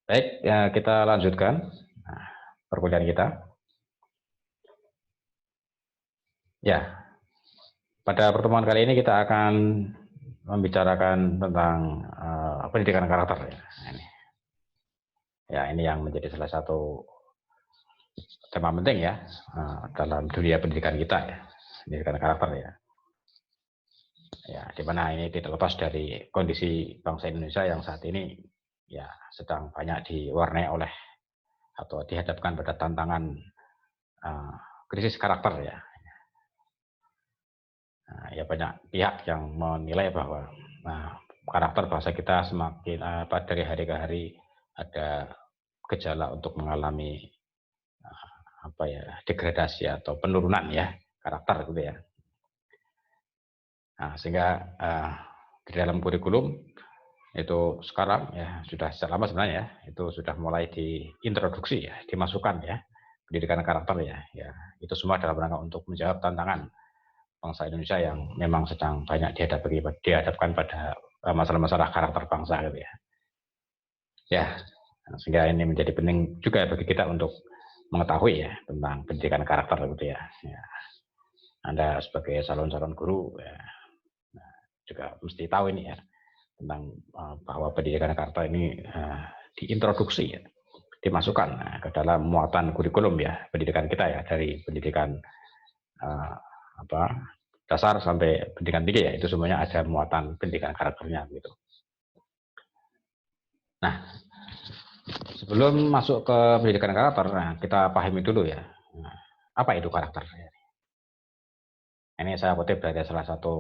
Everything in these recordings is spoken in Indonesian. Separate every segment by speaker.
Speaker 1: Baik, ya, kita lanjutkan perkuliahan kita. Ya, pada pertemuan kali ini kita akan membicarakan tentang pendidikan karakter. Ini yang menjadi salah satu tema penting ya dalam dunia pendidikan kita ya, pendidikan karakter ya. Ya, di mana ini tidak lepas dari kondisi bangsa Indonesia yang saat ini ya sedang banyak diwarnai oleh atau dihadapkan pada tantangan krisis karakter ya. Ya banyak pihak yang menilai bahwa karakter bangsa kita semakin dari hari ke hari ada gejala untuk mengalami degradasi atau penurunan ya karakter gitu ya. Sehingga di dalam kurikulum itu sekarang ya sudah sejak lama sebenarnya ya, itu sudah mulai diintroduksi ya, dimasukkan ya pendidikan karakter ya. Itu semua dalam rangka untuk menjawab tantangan bangsa Indonesia yang memang sedang banyak dihadapkan pada masalah-masalah karakter bangsa gitu ya. Sehingga ini menjadi penting juga bagi kita untuk mengetahui ya tentang pendidikan karakter gitu ya. Anda sebagai calon-calon guru ya, juga mesti tahu ini ya tentang bahwa pendidikan karakter ini diintroduksi ya, dimasukkan ke dalam muatan kurikulum ya pendidikan kita ya, dari pendidikan dasar sampai pendidikan tinggi ya, itu semuanya ada muatan pendidikan karakternya gitu. Nah, sebelum masuk ke pendidikan karakter, kita pahami dulu ya apa itu karakter. Ini saya kutip dari salah satu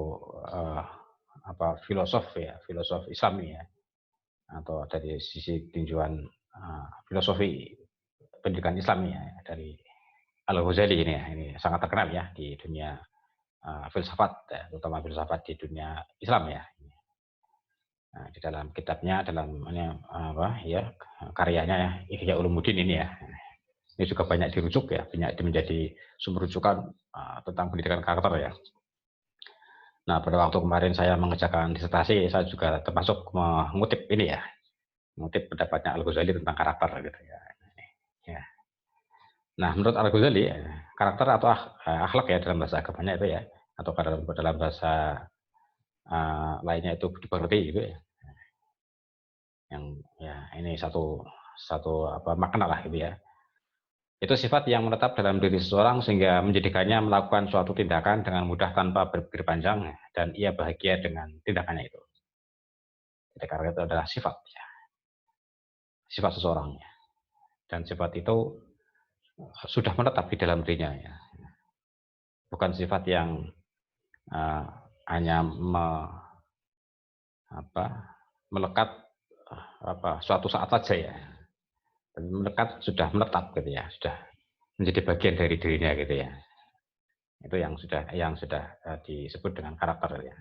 Speaker 1: filosof Islam ya, atau dari sisi tinjauan filosofi pendidikan Islam ya, dari Al-Ghazali ini ya, ini sangat terkenal ya di dunia filsafat ya, terutama filsafat di dunia Islam ya. Di dalam kitabnya, dalam karyanya ya, Ihya Ulumuddin ini ya, ini juga banyak dirujuk ya, banyak menjadi sumber rujukan tentang pendidikan karakter ya. Nah, pada waktu kemarin saya mengerjakan disertasi, saya juga termasuk mengutip ini ya, mengutip pendapatnya Al-Ghazali tentang karakter gitu ya. Nah, menurut Al-Ghazali, karakter atau akhlak ya dalam bahasa agamanya itu ya, atau dalam bahasa lainnya itu budi pekerti gitu ya. Yang ya ini satu makna lah gitu ya. Itu sifat yang menetap dalam diri seseorang sehingga menjadikannya melakukan suatu tindakan dengan mudah tanpa berpikir panjang dan ia bahagia dengan tindakannya itu. Jadi karakter itu adalah sifat ya. Sifat seseorang ya. Dan sifat itu sudah menetap di dalam dirinya ya. Bukan sifat yang hanya melekat suatu saat saja ya. Dan melekat sudah menetap gitu ya, sudah menjadi bagian dari dirinya gitu ya. Itu yang sudah disebut dengan karakter ya.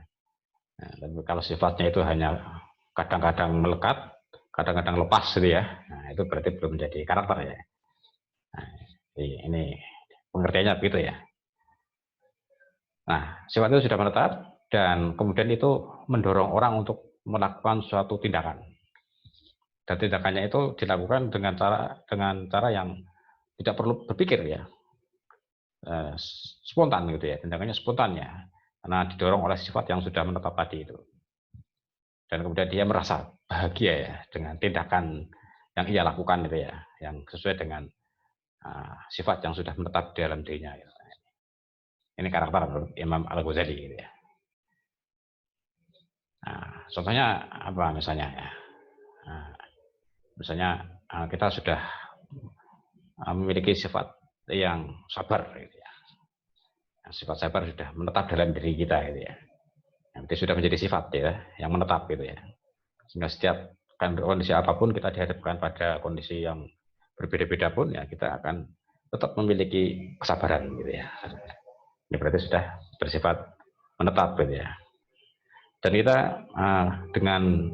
Speaker 1: Nah, dan kalau sifatnya itu hanya kadang-kadang melekat, kadang-kadang lepas gitu ya. Nah, itu berarti belum menjadi karakter ya. Nah, ini pengertiannya begitu ya. Nah, sifat itu sudah menetap dan kemudian itu mendorong orang untuk melakukan suatu tindakan. Dan tindakannya itu dilakukan dengan cara yang tidak perlu berpikir ya, spontan gitu ya, tindakannya spontan ya, karena didorong oleh sifat yang sudah menetap tadi itu. Dan kemudian dia merasa bahagia ya dengan tindakan yang ia lakukan itu ya, yang sesuai dengan sifat yang sudah menetap di dalam dirinya. Gitu. Ini karakter menurut Imam Al-Ghazali gitu ya. Nah, contohnya apa misalnya ya? Misalnya kita sudah memiliki sifat yang sabar gitu ya. Sifat sabar sudah menetap dalam diri kita gitu ya. Nanti sudah menjadi sifat ya yang menetap gitu ya. Sehingga setiap kondisi apapun kita dihadapkan pada kondisi yang berbeda-beda pun ya kita akan tetap memiliki kesabaran gitu ya. Ini berarti sudah bersifat menetap gitu ya. Dan kita dengan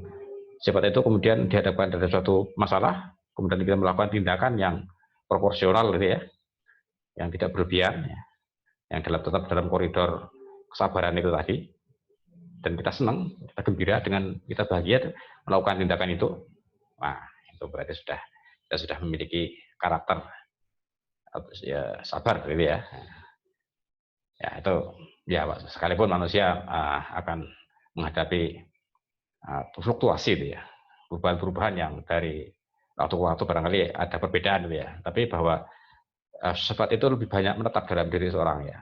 Speaker 1: sifat itu kemudian dihadapkan dari suatu masalah, kemudian kita melakukan tindakan yang proporsional gitu ya, yang tidak berlebihan, ya, yang tetap dalam koridor kesabaran itu tadi, dan kita senang, kita gembira dengan kita bahagia melakukan tindakan itu. Nah, itu berarti kita sudah memiliki karakter ya, sabar gitu ya. Ya itu ya sekalipun manusia akan menghadapi fluktuasi itu ya, perubahan-perubahan yang dari waktu ke waktu barangkali ada perbedaan gitu ya. Tapi bahwa sifat itu lebih banyak menetap dalam diri seorang ya.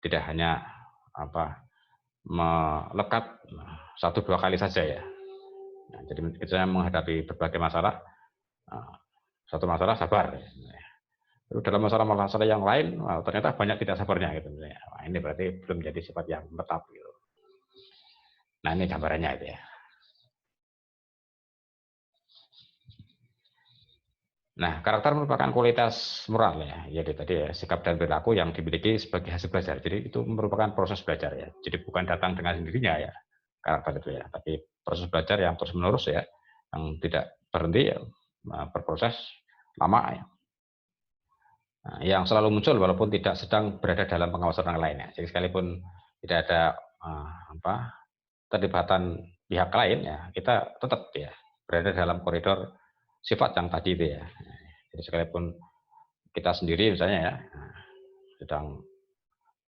Speaker 1: Tidak hanya melekat 1-2 kali saja ya. Nah, jadi kita menghadapi berbagai masalah, satu masalah sabar. Dalam masalah-masalah yang lain ternyata banyak tidak sabarnya gitu. Nah, ini berarti belum jadi sifat yang menetap gitu. Nah ini gambarannya itu ya. Nah, karakter merupakan kualitas moral ya. Jadi tadi ya, sikap dan perilaku yang dimiliki sebagai hasil belajar. Jadi itu merupakan proses belajar ya. Jadi bukan datang dengan sendirinya ya karakter itu ya, tapi proses belajar yang terus-menerus ya, yang tidak berhenti ya, berproses lama ya. Nah, yang selalu muncul walaupun tidak sedang berada dalam pengawasan orang lain ya. Jadi sekalipun tidak ada terlibatan pihak lain ya, kita tetap ya berada dalam koridor sifat yang tadi itu ya. Jadi sekalipun kita sendiri misalnya ya sedang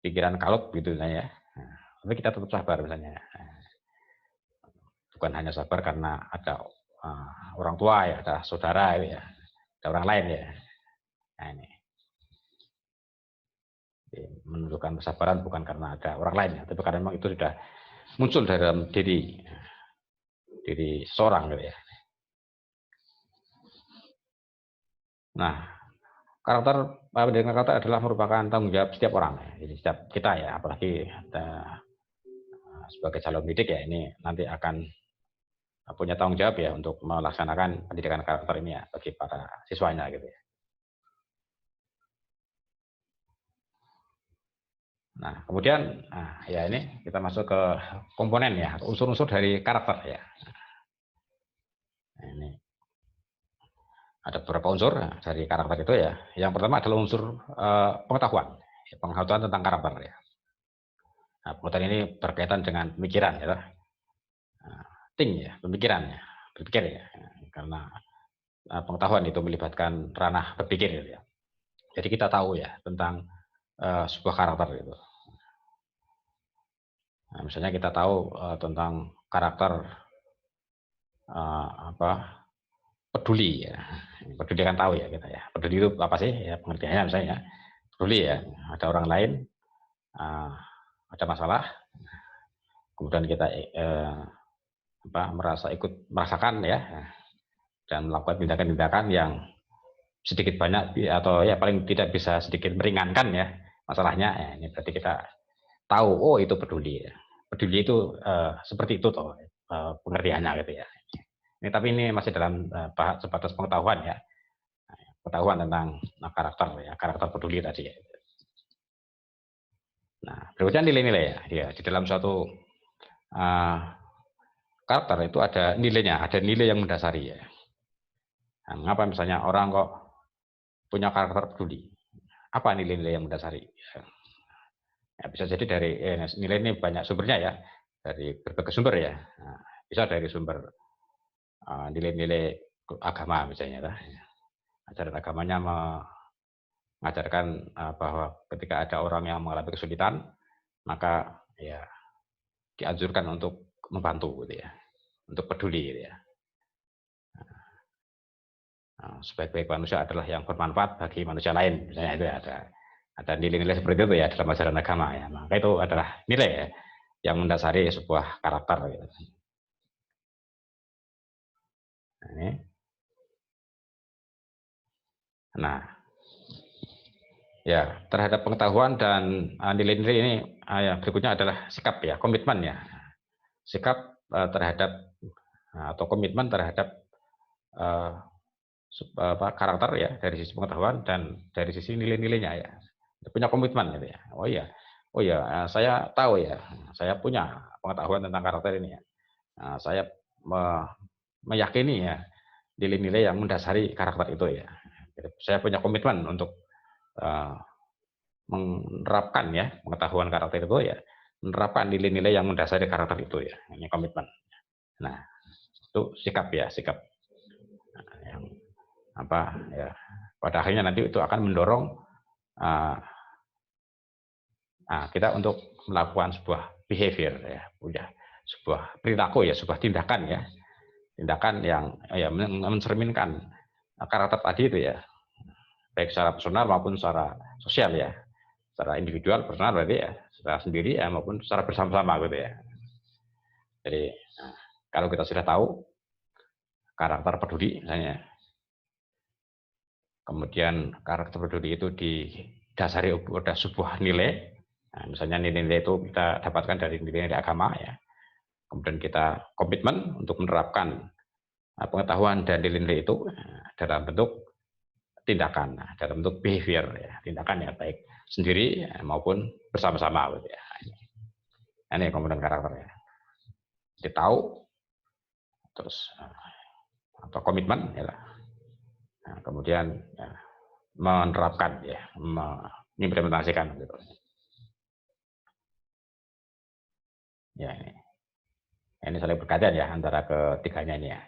Speaker 1: pikiran kalut gitu misalnya ya, tapi kita tetap sabar misalnya. Bukan hanya sabar karena ada orang tua ya, ada saudara ya, ada orang lain ya. Nah ini menunjukkan kesabaran bukan karena ada orang lain ya, tapi karena memang itu sudah muncul dalam diri seorang gitu ya. Nah, pendidikan karakter adalah merupakan tanggung jawab setiap orang ya. Jadi setiap kita ya, apalagi sebagai calon pendidik ya, ini nanti akan punya tanggung jawab ya untuk melaksanakan pendidikan karakter ini ya bagi para siswanya gitu ya. Nah, kemudian ya ini kita masuk ke komponen ya, unsur-unsur dari karakter ya. Nah, ini ada beberapa unsur dari karakter itu ya. Yang pertama adalah unsur pengetahuan tentang karakter ya. Nah, pengetahuan ini berkaitan dengan pemikiran ya. Pemikiran ya, berpikir ya. Karena pengetahuan itu melibatkan ranah berpikir ya. Jadi kita tahu ya tentang sebuah karakter itu. Nah, misalnya kita tahu tentang karakter peduli ya. Peduli kan tahu ya kita ya. Peduli itu apa sih? Ya pengertiannya misalnya peduli ya. Ada orang lain ada masalah, kemudian kita merasa ikut merasakan ya dan melakukan tindakan-tindakan yang sedikit banyak atau ya paling tidak bisa sedikit meringankan ya masalahnya ya. Ini berarti kita tahu oh itu peduli ya. Peduli itu seperti itu toh pengertiannya gitu ya. Ini tapi ini masih dalam sebatas pengetahuan ya. Pengetahuan tentang karakter ya, karakter peduli tadi ya. Nah, berikutnya nilai-nilai ya. Di dalam suatu karakter itu ada nilainya, ada nilai yang mendasari ya. Nah, mengapa misalnya orang kok punya karakter peduli? Apa nilai-nilai yang mendasari? Ya, bisa jadi dari nilai ini banyak sumbernya ya, dari berbagai sumber ya. Nah, bisa dari sumber nilai-nilai agama misalnya, ajaran agamanya mengajarkan bahwa ketika ada orang yang mengalami kesulitan, maka ya dianjurkan untuk membantu gitu ya, untuk peduli gitu ya. Sebaik-baik manusia adalah yang bermanfaat bagi manusia lain, misalnya itu ya, ada nilai-nilai seperti itu ya dalam ajaran agama ya. Maka itu adalah nilai ya, yang mendasari sebuah karakter gitu. Nah, ya terhadap pengetahuan dan nilai-nilai ini berikutnya adalah sikap ya, komitmen ya, sikap terhadap atau komitmen terhadap karakter ya dari sisi pengetahuan dan dari sisi nilai-nilainya ya, punya komitmen gitu ya. Oh ya, saya tahu ya, saya punya pengetahuan tentang karakter ini ya. Saya meyakini ya nilai-nilai yang mendasari karakter itu ya. Saya punya komitmen untuk menerapkan ya pengetahuan karakter itu ya, menerapkan nilai-nilai yang mendasari karakter itu ya. Ini komitmen. Nah, itu sikap ya, sikap. ya, pada akhirnya nanti itu akan mendorong kita untuk melakukan sebuah behavior ya, sebuah perilaku ya, sebuah tindakan ya, tindakan yang ya mencerminkan karakter tadi itu ya, baik secara personal maupun secara sosial ya, secara individual personal berarti ya, secara sendiri ya maupun secara bersama-sama gitu ya. Jadi kalau kita sudah tahu karakter peduli misalnya, kemudian karakter peduli itu didasari pada sebuah nilai, misalnya nilai-nilai itu kita dapatkan dari nilai-nilai agama ya, kemudian kita komitmen untuk menerapkan pengetahuan dan nilai-nilai itu dalam bentuk tindakan, dalam bentuk behavior ya, tindakan ya, baik sendiri maupun bersama-sama gitu ya. Ini komponen karakter ya. Kita tahu, terus atau komitmen ya, kemudian ya, menerapkan ya, mengimplementasikan gitu. Ya ini saling berkaitan ya antara ketiganya ini ya.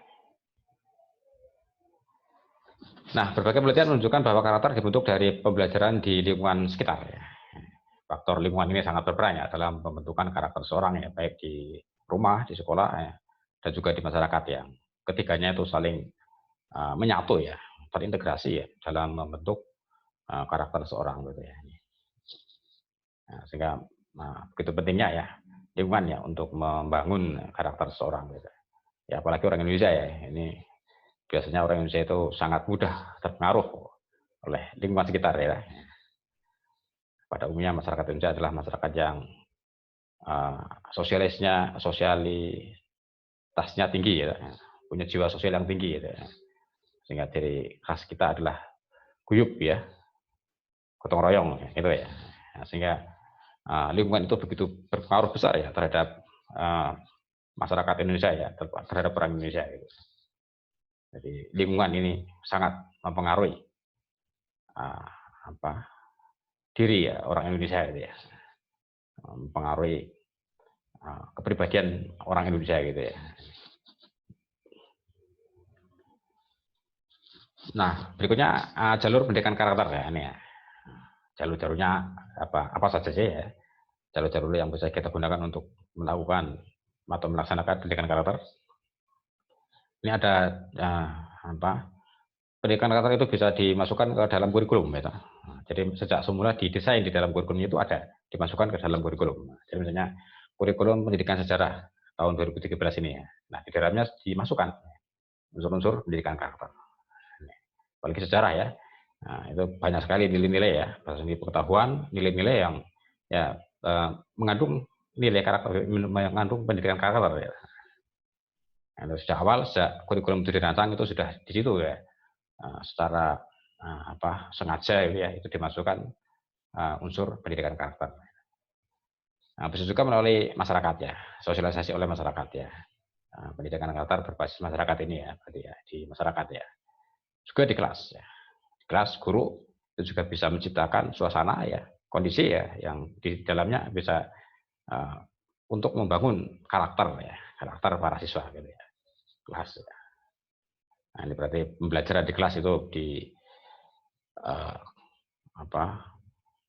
Speaker 1: Nah, berbagai penelitian menunjukkan bahwa karakter dibentuk dari pembelajaran di lingkungan sekitar ya. Faktor lingkungan ini sangat berperan ya dalam pembentukan karakter seorang ya, baik di rumah, di sekolah ya, dan juga di masyarakat yang ketiganya itu saling menyatu ya, terintegrasi ya dalam membentuk karakter seorang gitu ya. Nah, sehingga begitu pentingnya ya lingkungan ya untuk membangun karakter seorang gitu. Ya apalagi orang Indonesia ya, ini biasanya orang Indonesia itu sangat mudah terpengaruh oleh lingkungan sekitar ya. Pada umumnya masyarakat Indonesia adalah masyarakat yang sosialitasnya tinggi ya, punya jiwa sosial yang tinggi ya. Sehingga ciri khas kita adalah guyup ya, gotong royong gitu ya. Nah, sehingga lingkungan itu begitu berpengaruh besar ya terhadap masyarakat Indonesia ya, terhadap orang Indonesia gitu. Jadi lingkungan ini sangat mempengaruhi diri ya orang Indonesia gitu ya, mempengaruhi kepribadian orang Indonesia gitu ya. Nah, berikutnya jalur pendidikan karakter ya ini ya. Jalur-jalurnya apa saja sih ya? Jalur-jalur yang bisa kita gunakan untuk melakukan atau melaksanakan pendidikan karakter. Ini ada pendidikan karakter itu bisa dimasukkan ke dalam kurikulum ya. Jadi sejak semula didesain di dalam kurikulum itu ada dimasukkan ke dalam kurikulum. Jadi misalnya kurikulum pendidikan sejarah tahun 2013 ini ya. Nah, di dalamnya dimasukkan unsur-unsur pendidikan karakter. Apalagi sejarah ya. Nah, itu banyak sekali nilai-nilai ya, pengetahuan, nilai-nilai yang ya mengandung nilai karakter, mengandung pendidikan karakter ya. Nah, sejak awal, sejak kurikulum itu dirancang itu sudah di situ ya, secara sengaja ya, itu dimasukkan unsur pendidikan karakter. Nah, bisa juga melalui masyarakat ya, sosialisasi oleh masyarakat ya. Pendidikan karakter berbasis masyarakat ini ya, berarti ya di masyarakat ya. Juga di kelas ya. Di kelas guru itu juga bisa menciptakan suasana ya, kondisi ya yang di dalamnya bisa untuk membangun karakter ya, karakter para siswa gitu ya. Kelas ya. Nah, ini berarti pembelajaran di kelas itu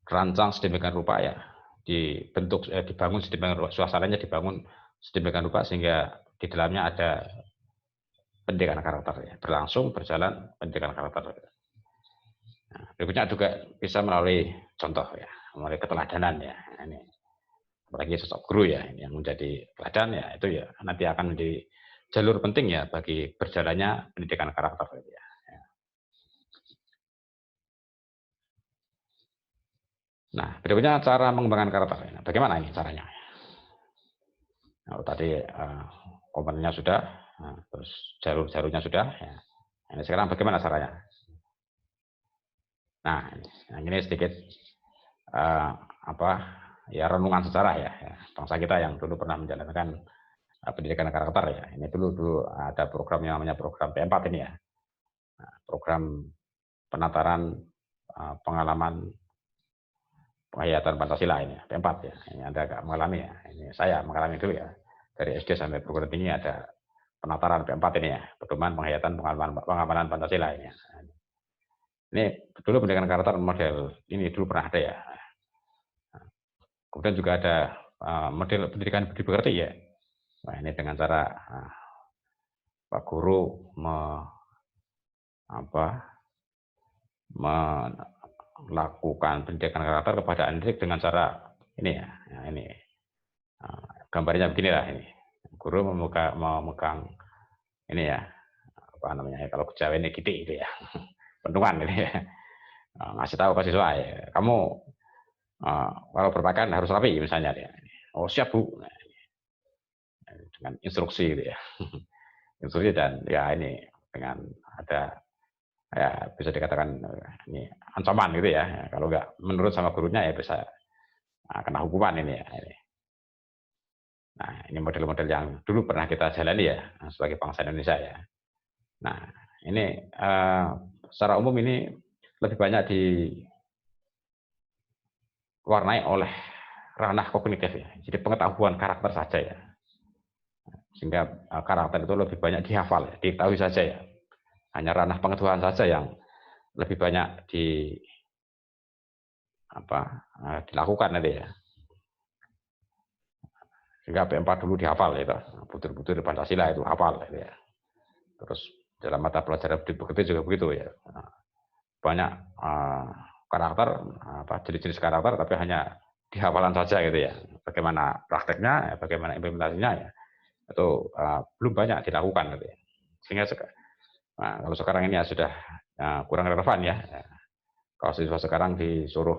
Speaker 1: rancang sedemikian rupa ya, dibangun sedemikian rupa, suasananya dibangun sedemikian rupa sehingga di dalamnya ada pendidikan karakter ya, berjalan pendidikan karakter. Nah, berikutnya juga bisa melalui contoh ya, melalui keteladanan ya. Ini apalagi sosok guru ya, ini yang menjadi teladan ya, itu ya nanti akan menjadi jalur penting ya bagi berjalannya pendidikan karakter ya. Nah, berikutnya cara mengembangkan karakter. Nah, bagaimana ini caranya? Nah, tadi komponennya sudah, terus jalur-jalurnya sudah. Ya. Ini sekarang bagaimana caranya? Nah, ini sedikit ya renungan sejarah ya, bangsa kita yang dulu pernah menjalankan pendidikan karakter ya. Ini dulu ada program yang namanya program P4 ini ya, program penataran pengalaman penghayatan Pancasila ini P4 ya. Ini Anda agak mengalami ya. Ini saya mengalami dulu ya, dari SD sampai perguruan tinggi ada penataran P4 ini ya, pedoman penghayatan pengamalan Pancasila ini. Ini dulu pendidikan karakter model ini dulu pernah ada ya. Kemudian juga ada model pendidikan budi pekerti ya. Nah, ini dengan cara Pak Guru melakukan pendidikan karakter kepada anak dengan cara ini ya. Nah, ini gambarnya beginilah ini. Guru memegang ini ya, apa namanya kalau Jawa ini gitu ya. Pentungan ini ya. Ngasih tahu ke siswa ya, kamu kalau berpakaian harus rapi misalnya ya. Oh siap Bu. Nah, dengan instruksi gitu ya. Instruksi dan ya ini dengan ada ya bisa dikatakan ini ancaman gitu ya. Kalau nggak menurut sama gurunya ya bisa kena hukuman ini ya. Nah ini model-model yang dulu pernah kita jalani ya sebagai bangsa Indonesia ya. Nah ini secara umum ini lebih banyak diwarnai oleh ranah kognitif ya. Jadi pengetahuan karakter saja ya. Sehingga karakter itu lebih banyak dihafal, ya, diketahui saja ya. Hanya ranah pengetahuan saja yang lebih banyak dilakukan nanti ya. Sehingga P4 dulu dihafal itu, butir-butir Pancasila itu hafal gitu ya. Terus dalam mata pelajaran budi pekerti juga begitu ya. Banyak karakter, jenis-jenis karakter, tapi hanya dihafalan saja gitu ya. Bagaimana prakteknya, bagaimana implementasinya ya, itu belum banyak dilakukan gitu ya. Sehingga kalau sekarang ini ya sudah kurang relevan ya. Kalau siswa sekarang disuruh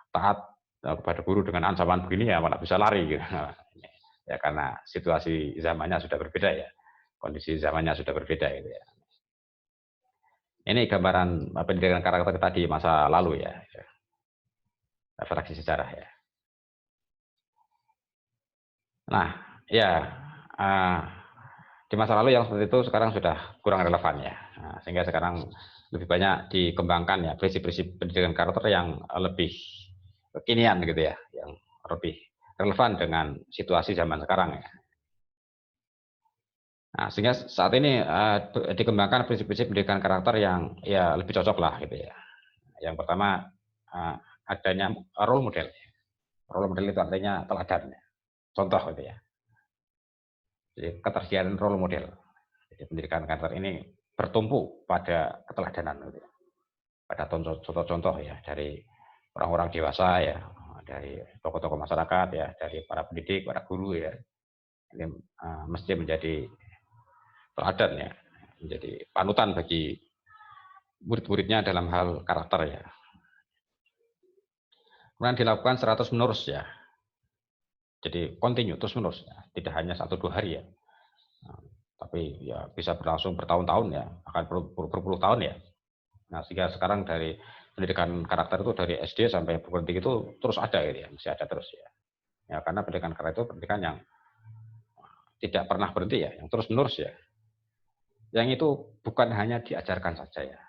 Speaker 1: taat kepada guru dengan ancaman begini ya malah bisa lari gitu. Ya karena situasi zamannya sudah berbeda ya. Kondisi zamannya sudah berbeda gitu ya. Ini gambaran pendidikan karakter kita di masa lalu ya. Refleksi sejarah ya. Nah, ya di masa lalu yang seperti itu sekarang sudah kurang relevan ya. Nah, sehingga sekarang lebih banyak dikembangkan ya prinsip-prinsip pendidikan karakter yang lebih kekinian gitu ya, yang lebih relevan dengan situasi zaman sekarang ya. Nah, sehingga saat ini dikembangkan prinsip-prinsip pendidikan karakter yang ya lebih cocok lah gitu ya. Yang pertama adanya role model. Role model itu artinya teladan, contoh gitu ya. Jadi ketersediaan role model. Jadi pendidikan karakter ini bertumpu pada keteladanan gitu ya. Pada contoh-contoh ya dari orang-orang dewasa ya, dari tokoh-tokoh masyarakat ya, dari para pendidik, para guru ya. Ini mesti menjadi teladan ya, menjadi panutan bagi murid-muridnya dalam hal karakter ya. Kemudian dilakukan secara terus menerus ya. Jadi continue terus menerus ya. Tidak hanya 1-2 hari ya. Tapi ya bisa berlangsung bertahun-tahun ya, bahkan berpuluh tahun ya. Nah, sehingga sekarang dari pendidikan karakter itu dari SD sampai perguruan tinggi itu terus ada gitu ya, masih ada terus ya. Ya karena pendidikan karakter itu pendidikan yang tidak pernah berhenti ya, yang terus menerus ya. Yang itu bukan hanya diajarkan saja ya.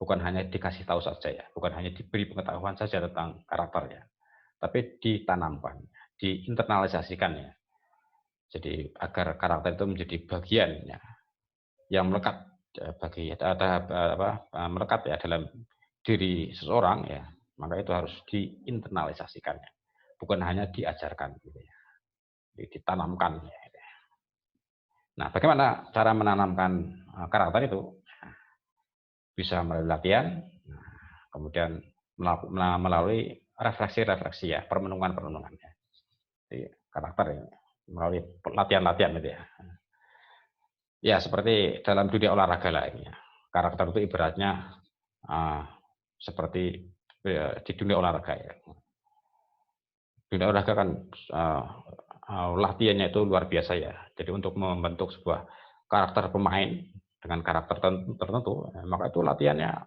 Speaker 1: Bukan hanya dikasih tahu saja ya, bukan hanya diberi pengetahuan saja tentang karakter ya. Tapi ditanamkan, diinternalisasikan ya. Jadi agar karakter itu menjadi bagian ya, yang melekat melekat ya dalam diri seseorang ya, maka itu harus diinternalisasikannya, bukan hanya diajarkan gitu ya, ditanamkan ya. Nah, bagaimana cara menanamkan karakter itu? Bisa melalui latihan, kemudian melalui refleksi-refleksi ya, perenungan-perenungan ya. Jadi karakter ya, melalui latihan-latihan gitu ya. Ya, seperti dalam dunia olahraga lah ini ya. Karakter itu ibaratnya seperti di dunia olahraga ya. Dunia olahraga kan latihannya itu luar biasa ya. Jadi untuk membentuk sebuah karakter pemain dengan karakter tertentu, maka itu latihannya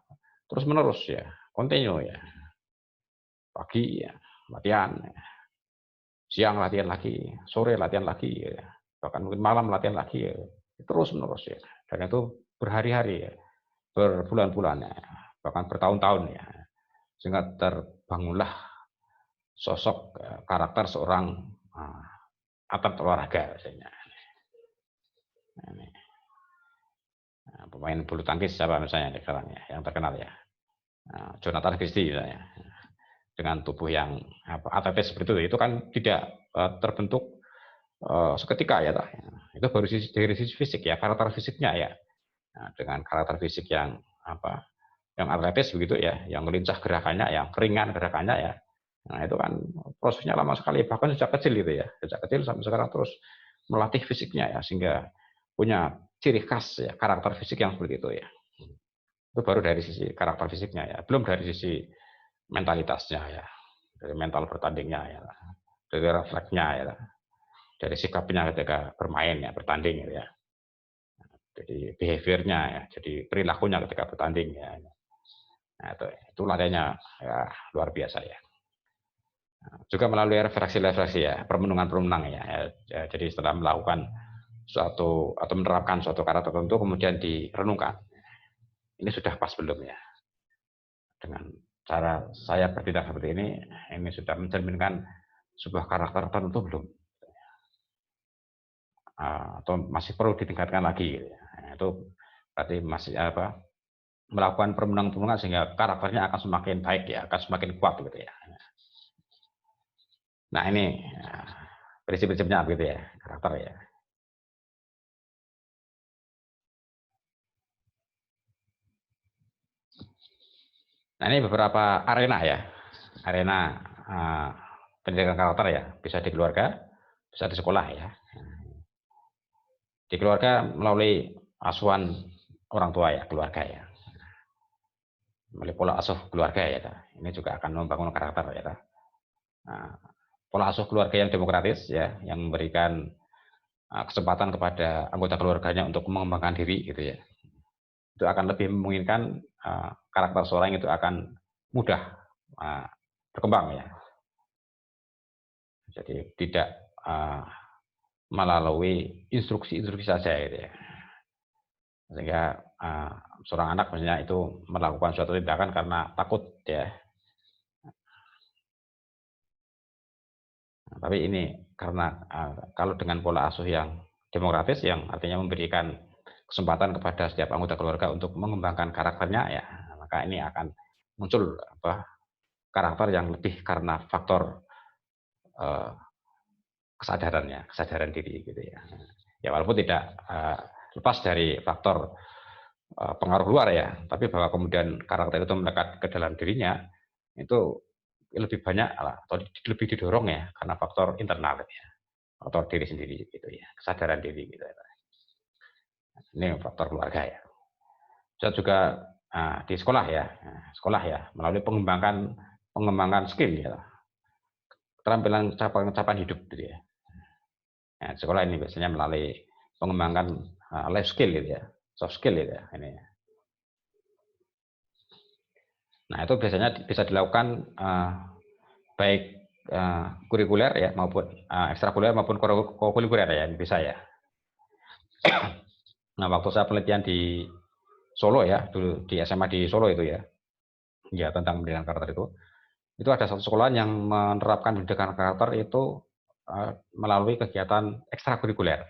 Speaker 1: terus menerus ya, continue ya. Pagi ya, latihan, siang latihan lagi, sore latihan lagi, ya. Bahkan mungkin malam latihan lagi, ya. Terus menerus ya. Dan itu berhari-hari ya, berbulan-bulan ya, bahkan bertahun-tahun ya, sehingga terbangunlah sosok karakter seorang atlet olahraga misalnya. pemain bulu tangkis siapa misalnya sekarang ya, yang terkenal ya, Jonathan Christie misalnya, dengan tubuh yang atletis seperti itu kan tidak terbentuk seketika ya, itu baru dari sisi fisik ya, karakter fisiknya ya. Nah, dengan karakter fisik yang yang atletis begitu ya, yang lincah gerakannya, yang keringan gerakannya ya. Nah, itu kan prosesnya lama sekali, bahkan sejak kecil gitu ya, sejak kecil sampai sekarang terus melatih fisiknya ya, sehingga punya ciri khas ya, karakter fisik yang seperti itu ya. Itu baru dari sisi karakter fisiknya ya, belum dari sisi mentalitasnya ya, dari mental bertandingnya ya, dari refleksnya ya, dari sikapnya ketika bermain ya, bertanding gitu ya. Jadi behaviornya ya, jadi perilakunya ketika bertanding ya. Nah, itu latihannya ya, luar biasa ya. Juga melalui refleksi-refleksi ya, permenungan-permenungan ya. Jadi setelah melakukan suatu atau menerapkan suatu karakter tertentu kemudian direnungkan. Ini sudah pas belum ya? Dengan cara saya bertindak seperti ini sudah mencerminkan sebuah karakter tertentu belum? Atau masih perlu ditingkatkan lagi? Gitu ya. Nah, itu berarti masih melakukan permenungan-permenungan sehingga karakternya akan semakin baik ya, akan semakin kuat gitu ya. Nah ini prinsip-prinsipnya begitu ya, karakter ya. Nah ini beberapa arena ya, arena pendidikan karakter ya, bisa di keluarga, bisa di sekolah ya. Di keluarga melalui asuhan orang tua ya, keluarga ya. Melalui pola asuh keluarga ya, ini juga akan membangun karakter ya. Nah, pola asuh keluarga yang demokratis ya, yang memberikan kesempatan kepada anggota keluarganya untuk mengembangkan diri gitu ya. Itu akan lebih memungkinkan karakter seorang itu akan mudah berkembang ya. Jadi tidak melalui instruksi-instruksi saja gitu ya. Sehingga seorang anak misalnya itu melakukan suatu tindakan karena takut ya. Nah, tapi ini karena kalau dengan pola asuh yang demokratis yang artinya memberikan kesempatan kepada setiap anggota keluarga untuk mengembangkan karakternya ya, maka ini akan muncul karakter yang lebih karena faktor kesadaran diri gitu ya. Ya walaupun tidak lepas dari faktor pengaruh luar ya, tapi bahwa kemudian karakter itu melekat ke dalam dirinya itu lebih banyak atau lebih didorong ya karena faktor internal ya, faktor diri sendiri gitu ya, kesadaran diri gitu ya. Ini faktor keluarga ya. Saya juga di sekolah ya, melalui pengembangan skill ya, keterampilan capaian hidup gitu ya. Nah, sekolah ini biasanya melalui pengembangan life skill gitu ya, soft skill gitu ya ini. Nah itu biasanya bisa dilakukan baik kurikuler ya maupun ekstrakurikuler maupun kokurikuler ya bisa ya. Nah waktu saya penelitian di Solo ya, dulu di SMA di Solo itu ya, tentang pendidikan karakter itu ada satu sekolah yang menerapkan pendidikan karakter itu melalui kegiatan ekstrakurikuler.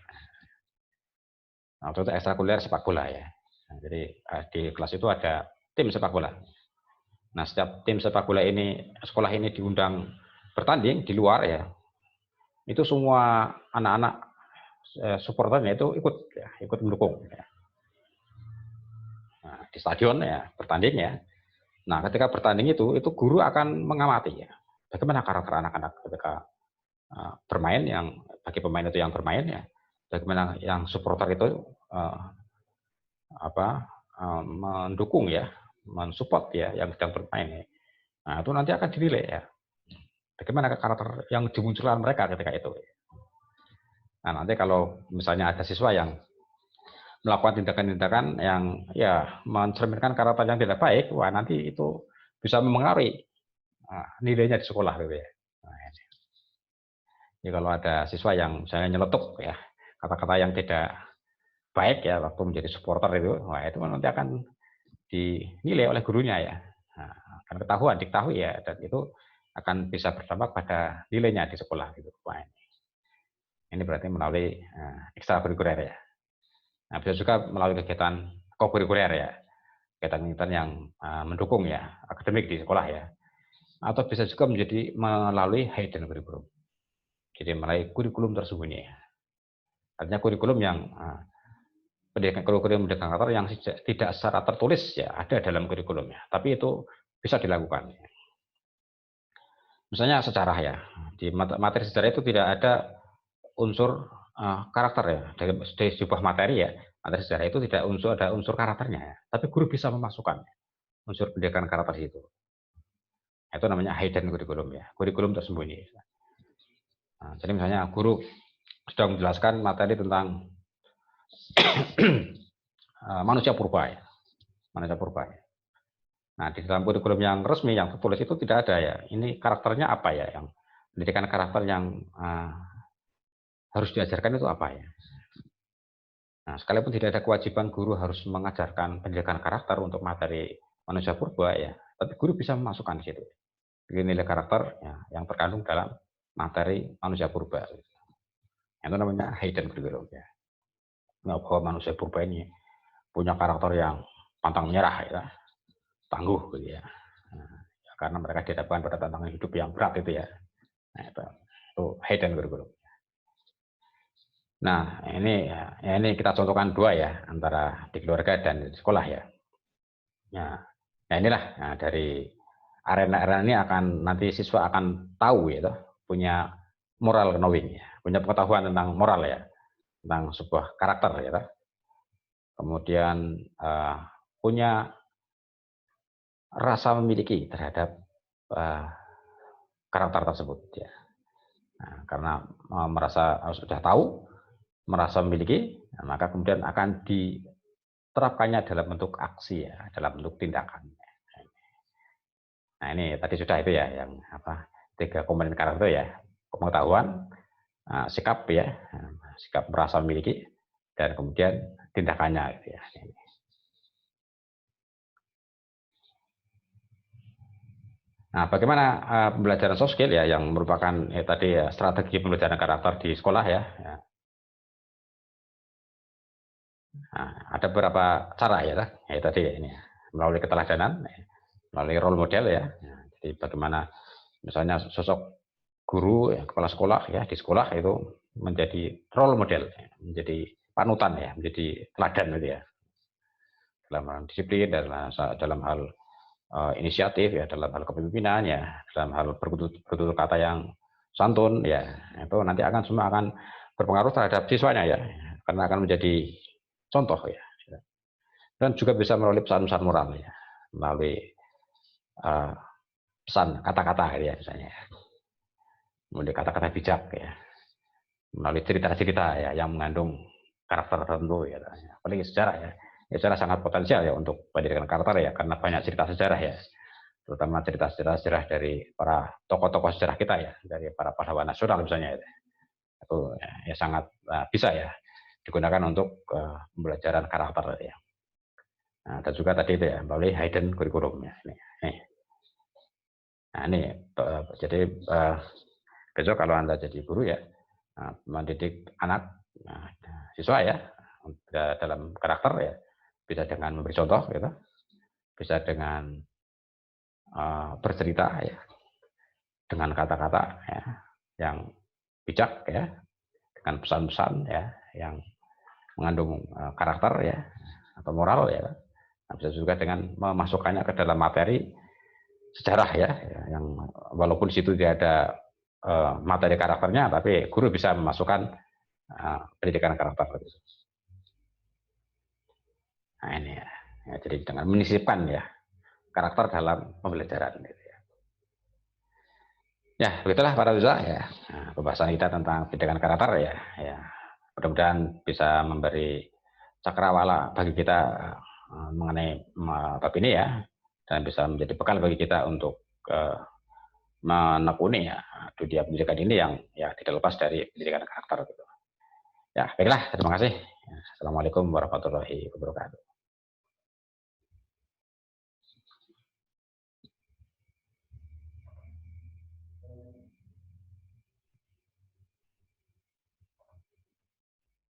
Speaker 1: Nah, itu ekstrakurikuler sepak bola ya. Nah, jadi di kelas itu ada tim sepak bola. Nah, setiap tim sepak bola ini, sekolah ini diundang bertanding di luar ya, itu semua anak-anak supporternya itu ikut mendukung. Ya. Nah, di stadion ya bertanding ya. Nah, ketika bertanding itu guru akan mengamati ya, bagaimana karakter anak-anak ketika bermain, yang bagi pemain itu yang bermain ya, bagaimana yang supporter itu mendukung ya, mensupport ya yang sedang bermain ya. Nah, itu nanti akan dinilai ya. Bagaimana karakter yang dimunculkan mereka ketika itu. Nah, nanti kalau misalnya ada siswa yang melakukan tindakan-tindakan yang ya mencerminkan karakter yang tidak baik, wah nanti itu bisa memengaruhi nilainya di sekolah gitu ya. Nah, jadi kalau ada siswa yang misalnya nyeletuk ya kata-kata yang tidak baik ya waktu menjadi supporter itu, wah itu nanti akan dinilai oleh gurunya ya. Nah, akan diketahui ya, dan itu akan bisa berdampak pada nilainya di sekolah gitu. Wah, ini berarti melalui ekstrakurikuler ya. Nah, bisa juga melalui kegiatan kokurikuler ya, kegiatan-kegiatan yang mendukung ya akademik di sekolah ya, atau bisa juga menjadi melalui hidden kurikulum. Jadi melalui kurikulum tersembunyi. Artinya kurikulum yang kurikulum pendidikan karakter yang tidak secara tertulis ya ada dalam kurikulumnya, tapi itu bisa dilakukan. Misalnya sejarah ya, di materi sejarah itu tidak ada unsur karakter ya, dari sebuah materi ya, materi sejarah itu tidak ada unsur karakternya ya, tapi guru bisa memasukkan unsur pendidikan karakter itu. Itu namanya hidden kurikulum ya, kurikulum tersembunyi. Nah, jadi misalnya guru sedang menjelaskan materi tentang manusia purba ya, manusia purba ya. Nah, di dalam kurikulum yang resmi, yang tertulis itu tidak ada ya. Ini karakternya apa ya? Yang pendidikan karakter yang harus diajarkan itu apa ya? Nah, sekalipun tidak ada kewajiban guru harus mengajarkan pendidikan karakter untuk materi manusia purba ya, tapi guru bisa memasukkan di situ nilai karakter ya, yang terkandung dalam materi manusia purba. Itu namanya hidden kurikulum ya. Nah, bahwa manusia purba ini punya karakter yang pantang menyerah ya, tangguh gitu ya. Nah, karena mereka dihadapkan pada tantangan hidup yang berat itu ya. Nah, itu hidden kurikulum. Nah, ini kita contohkan dua ya, antara di keluarga dan di sekolah ya. Nah, inilah dari arena-arena ini akan nanti siswa akan tahu ya, punya moral knowing ya, punya pengetahuan tentang moral ya, tentang sebuah karakter ya. Kemudian punya rasa memiliki terhadap karakter tersebut ya. Nah, karena merasa sudah tahu, merasa memiliki, maka kemudian akan diterapkannya dalam bentuk aksi ya, dalam bentuk tindakan. Nah, ini tadi sudah itu ya, yang tiga komponen karakter ya, pengetahuan, sikap ya, sikap merasa memiliki, dan kemudian tindakannya gitu ya. Nah, bagaimana pembelajaran soft skill ya, yang merupakan tadi ya, strategi pembelajaran karakter di sekolah ya. Nah, ada beberapa cara ya, tadi ya, ini melalui keteladanan, melalui role model ya. Jadi bagaimana misalnya sosok guru ya, kepala sekolah ya di sekolah itu menjadi role model, menjadi panutan ya, menjadi teladan gitu ya. Dalam hal disiplin, dalam hal inisiatif ya, dalam hal kepemimpinan ya, dalam hal bertutur kata yang santun ya, itu nanti semua akan berpengaruh terhadap siswanya ya, karena akan menjadi contoh ya. Dan juga bisa melalui pesan-pesan moral ya, melalui pesan kata-kata gitu ya misalnya, melalui kata-kata bijak ya, melalui cerita-cerita ya yang mengandung karakter tertentu ya, apalagi sejarah ya. Sejarah sangat potensial ya untuk pendidikan karakter ya, karena banyak cerita sejarah ya, terutama cerita-cerita dari para tokoh-tokoh sejarah kita ya, dari para pahlawan nasional misalnya itu ya sangat bisa ya digunakan untuk pembelajaran karakter ya. Nah, dan juga tadi itu ya melalui hidden kurikulumnya. Nah, ini jadi besok kalau Anda jadi guru ya, mendidik anak siswa ya dalam karakter ya, bisa dengan memberi contoh gitu, bisa dengan bercerita ya, dengan kata-kata ya yang bijak ya, dengan pesan-pesan ya yang mengandung karakter ya atau moral ya. Nah, bisa juga dengan memasukkannya ke dalam materi sejarah ya, yang walaupun di situ tidak ada materi karakternya, tapi guru bisa memasukkan pendidikan karakter. Nah, ini ya, jadi dengan menyisipkan ya karakter dalam pembelajaran. Gitu ya. Ya, begitulah para siswa ya. Nah, pembahasan kita tentang pendidikan karakter ya. Mudah-mudahan bisa memberi cakrawala bagi kita mengenai bab ini ya, dan bisa menjadi bekal bagi kita untuk menekuni ya dunia pendidikan ini yang ya tidak lepas dari pendidikan karakter gitu. Ya, baiklah, terima kasih. Assalamualaikum warahmatullahi wabarakatuh.